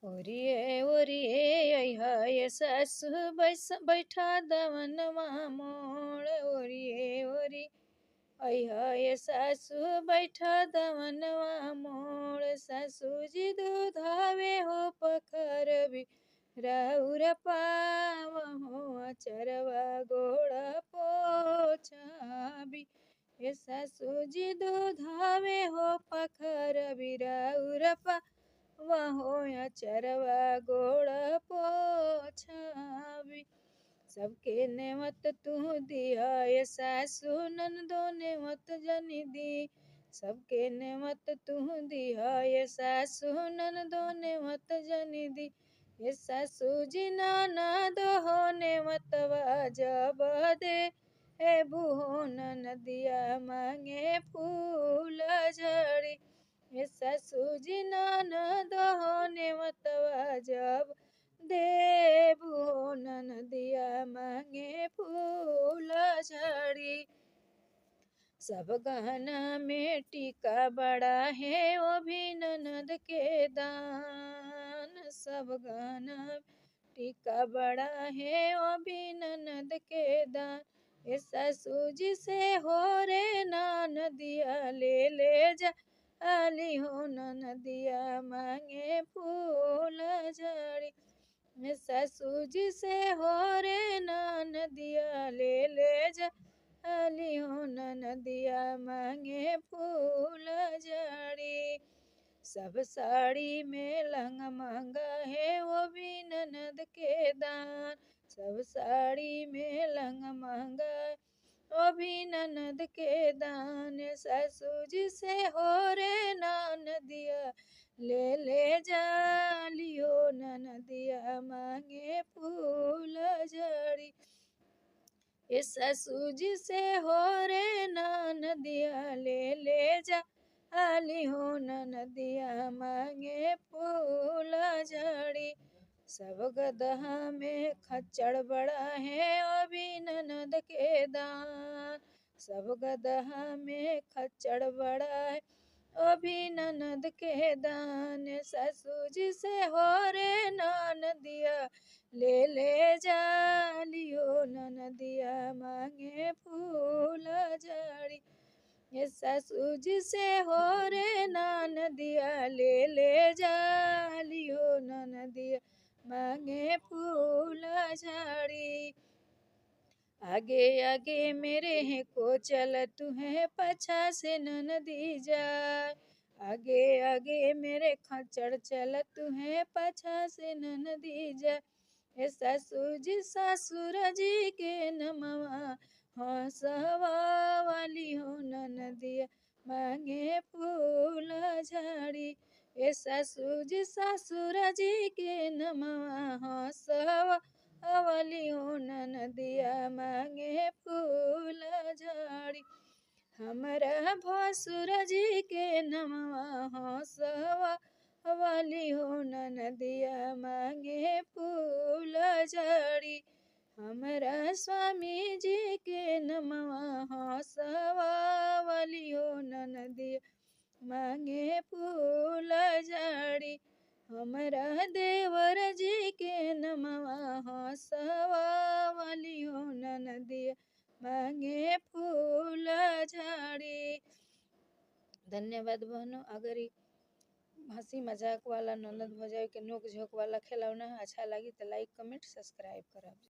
ओरिए ओरिए अइहा ये सासु बैठा दवनवा मोड़। ओरिए ओरिए अइहा ये सासु बैठा दवनवा मोड़। सासू जी दूधावे हो पखरबी राउर पावहो अचरवा गोड़ पोछाबी। ये सासू जी दूधावे हो पखरबी राउर पावहो अचरवा गोड़ पोछाबी। सबके नेवत तू दिया ये सासू ननदो नेवत जनी दी। सबके नेवत तू दिया ये सासू ननदो नेवत जनी दी। ये सासू जी ननदो हो नेवतवा जब दे ए बुहो ननदिया मांगे फूल झड़ी। ये सासू जी ननदो हो नेवतवा जब देबू ननदिया मांगे फूल झड़ी। सब गहना में टीका बड़ा है वो भी ननद के दान। सब गहना में टीका बड़ा है वो भी ननद के दान। ये सासू जी से हो रे ननदिया ले जा आली हो ननदिया मांगे फूल झड़ी। सासू जी से हो रे ननदिया ले जा आली हो ननदिया मांगे फूल झड़ी। सब साड़ी में लंग महंगा है वो भी ननद के दान। सब साड़ी में लंग महंगा वो भी ननद के दान। सासू जी से हो रे ननदिया ले जा लियो ननदिया मांगे फूल झड़ी। ये सासू जी से हो रे ननदिया ले जा आली हो ननदिया मांगे फूल झड़ी। सब गदहा में खच्चर बड़ा है वो भी ननद के दान। सब गदहा में खच्चर बड़ा है वो भी ननद के दान। सासू जी से हो रे ननदिया ले जा लियो ननदिया मांगे फूल झड़ी। ये सासू जी से हो रे ननदिया ले जा लियो ननदिया मांगे फूल झड़ी। आगे आगे मेरे हैं को चल तू है पछा से ननदी जाए। आगे आगे मेरे खच्चर चल तू है पछा से ननदी जाए। हे सासू जी ससुर जी के नमवा हंसवा वाली हो ननदिया मांगे फूल झड़ी। हे सासू जी ससुर जी के नमवा हंसवा वाली हो ननदिया मांगे फूल झड़ी। हमरा भसुर जी के नमवा हंसवा वाली हो ननदिया मांगे फूल झड़ी। हमरा स्वामी जी के नमवा हंसवा वाली हो ननदिया मांगे फूल झड़ी। हमरा देवर जी के नमवा हंसवा वाली हो ननदिया मांगे फूल झड़ी। धन्यवाद बहनों। अगर हंसी मजाक वाला ननद भौजाई के नोक झोंक वाला खिलौना अच्छा लगी तो लाइक कमेंट सब्सक्राइब करब।